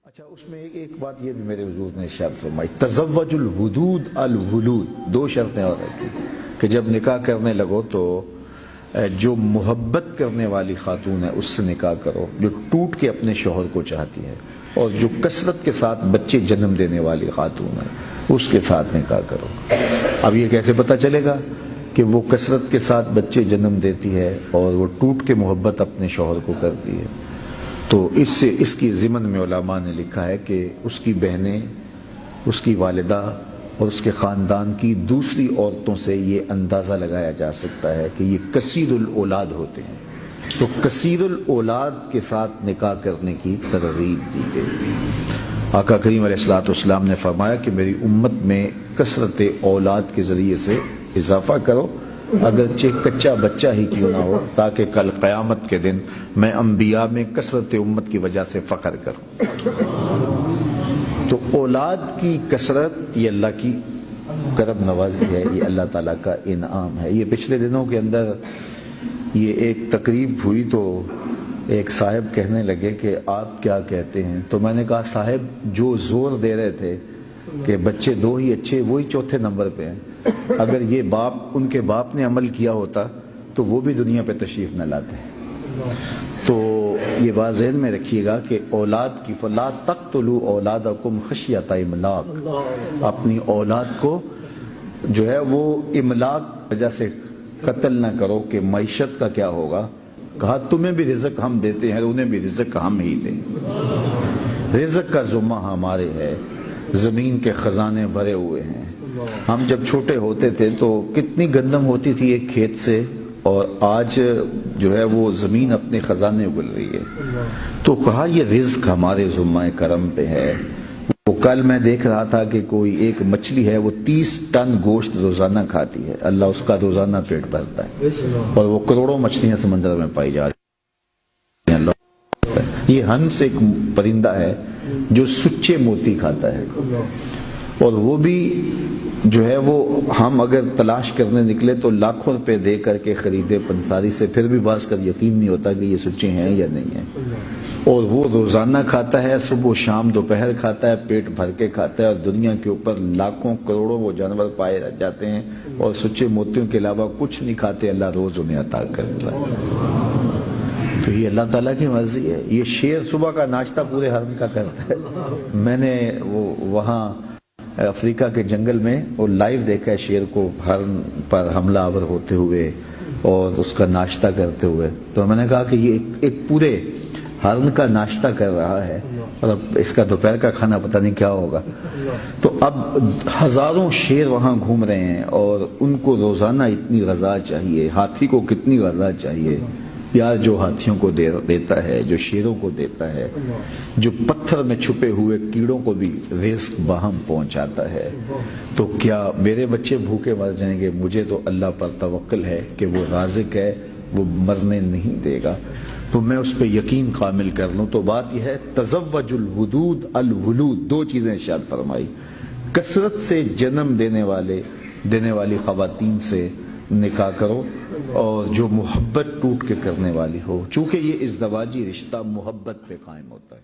اچھا، اس میں ایک بات یہ بھی میرے حضور نے ارشاد فرمائی، تزوج الودود الولود، دو شرطیں اور رکھی کہ جب نکاح کرنے لگو تو جو محبت کرنے والی خاتون ہے اس سے نکاح کرو، جو ٹوٹ کے اپنے شوہر کو چاہتی ہے، اور جو کثرت کے ساتھ بچے جنم دینے والی خاتون ہے اس کے ساتھ نکاح کرو۔ اب یہ کیسے پتہ چلے گا کہ وہ کثرت کے ساتھ بچے جنم دیتی ہے اور وہ ٹوٹ کے محبت اپنے شوہر کو کرتی ہے؟ تو اس کی ضمن میں علماء نے لکھا ہے کہ اس کی بہنیں، اس کی والدہ اور اس کے خاندان کی دوسری عورتوں سے یہ اندازہ لگایا جا سکتا ہے کہ یہ کثیر الاولاد ہوتے ہیں، تو کثیر الاولاد کے ساتھ نکاح کرنے کی ترغیب دی گئی۔ آقا کریم علیہ الصلوۃ والسلام نے فرمایا کہ میری امت میں کثرت اولاد کے ذریعے سے اضافہ کرو، اگرچہ کچا بچہ ہی کیوں نہ ہو، تاکہ کل قیامت کے دن میں انبیاء میں کثرت امت کی وجہ سے فخر کروں۔ تو اولاد کی کثرت یہ اللہ کی کرم نوازی ہے، یہ اللہ تعالیٰ کا انعام ہے۔ یہ پچھلے دنوں کے اندر یہ ایک تقریب ہوئی تو ایک صاحب کہنے لگے کہ آپ کیا کہتے ہیں؟ تو میں نے کہا صاحب، جو زور دے رہے تھے کہ بچے دو ہی اچھے، وہی چوتھے نمبر پہ ہیں۔ اگر یہ باپ، ان کے باپ نے عمل کیا ہوتا تو وہ بھی دنیا پہ تشریف نہ لاتے۔ تو یہ بات ذہن میں رکھیے گا کہ اولاد کی فلا تقتلوا اولادکم خشیۃ املاق، اپنی اولاد کو جو ہے وہ املاق وجہ سے قتل نہ کرو کہ معیشت کا کیا ہوگا۔ کہا تمہیں بھی رزق ہم دیتے ہیں، انہیں بھی رزق ہم ہی دیں، رزق کا ذمہ ہمارے ہے، زمین کے خزانے بھرے ہوئے ہیں۔ ہم جب چھوٹے ہوتے تھے تو کتنی گندم ہوتی تھی ایک کھیت سے، اور آج جو ہے وہ زمین اپنے خزانے اگل رہی ہے۔ تو کہا یہ رزق ہمارے ذمہ کرم پہ ہے۔ وہ کل میں دیکھ رہا تھا کہ کوئی ایک مچھلی ہے، وہ 30 ٹن گوشت روزانہ کھاتی ہے، اللہ اس کا روزانہ پیٹ بھرتا ہے، اور وہ کروڑوں مچھلیاں سمندر میں پائی جا رہی ہیں۔ یہ ہنس ایک پرندہ ہے جو سچے موتی کھاتا ہے، اور وہ بھی جو ہے وہ ہم اگر تلاش کرنے نکلے تو لاکھوں روپے دے کر کے خریدے پنساری سے، پھر بھی بعض کا یقین نہیں ہوتا کہ یہ سچے ہیں یا نہیں ہیں۔ اور وہ روزانہ کھاتا ہے، صبح شام دوپہر کھاتا ہے، پیٹ بھر کے کھاتا ہے، اور دنیا کے اوپر لاکھوں کروڑوں وہ جانور پائے جاتے ہیں اور سچے موتیوں کے علاوہ کچھ نہیں کھاتے، اللہ روز انہیں عطا کرتا ہے۔ تو یہ اللہ تعالیٰ کی مرضی ہے۔ یہ شیر صبح کا ناشتہ پورے حرم کا کرتا ہے۔ میں نے وہ وہاں افریقہ کے جنگل میں وہ لائیو دیکھا ہے، شیر کو حرم پر حملہ آور ہوتے ہوئے اور اس کا ناشتہ کرتے ہوئے۔ تو میں نے کہا کہ یہ ایک پورے حرم کا ناشتہ کر رہا ہے، اور اب اس کا دوپہر کا کھانا پتہ نہیں کیا ہوگا۔ تو اب ہزاروں شیر وہاں گھوم رہے ہیں، اور ان کو روزانہ اتنی غذا چاہیے۔ ہاتھی کو کتنی غذا چاہیے یار، جو ہاتھیوں کو دیتا ہے، جو شیروں کو دیتا ہے، جو پتھر میں چھپے ہوئے کیڑوں کو بھی رزق باہم پہنچاتا ہے۔ تو کیا میرے بچے بھوکے مر جائیں گے؟ مجھے تو اللہ پر توکل ہے کہ وہ رازق ہے، وہ مرنے نہیں دے گا، تو میں اس پہ یقین کامل کر لوں۔ تو بات یہ ہے، تزوج الودود الولود، دو چیزیں ارشاد فرمائی، کثرت سے جنم دینے والی خواتین سے نکاح کرو، اور جو محبت ٹوٹ کے کرنے والی ہو، چونکہ یہ ازدواجی رشتہ محبت پہ قائم ہوتا ہے۔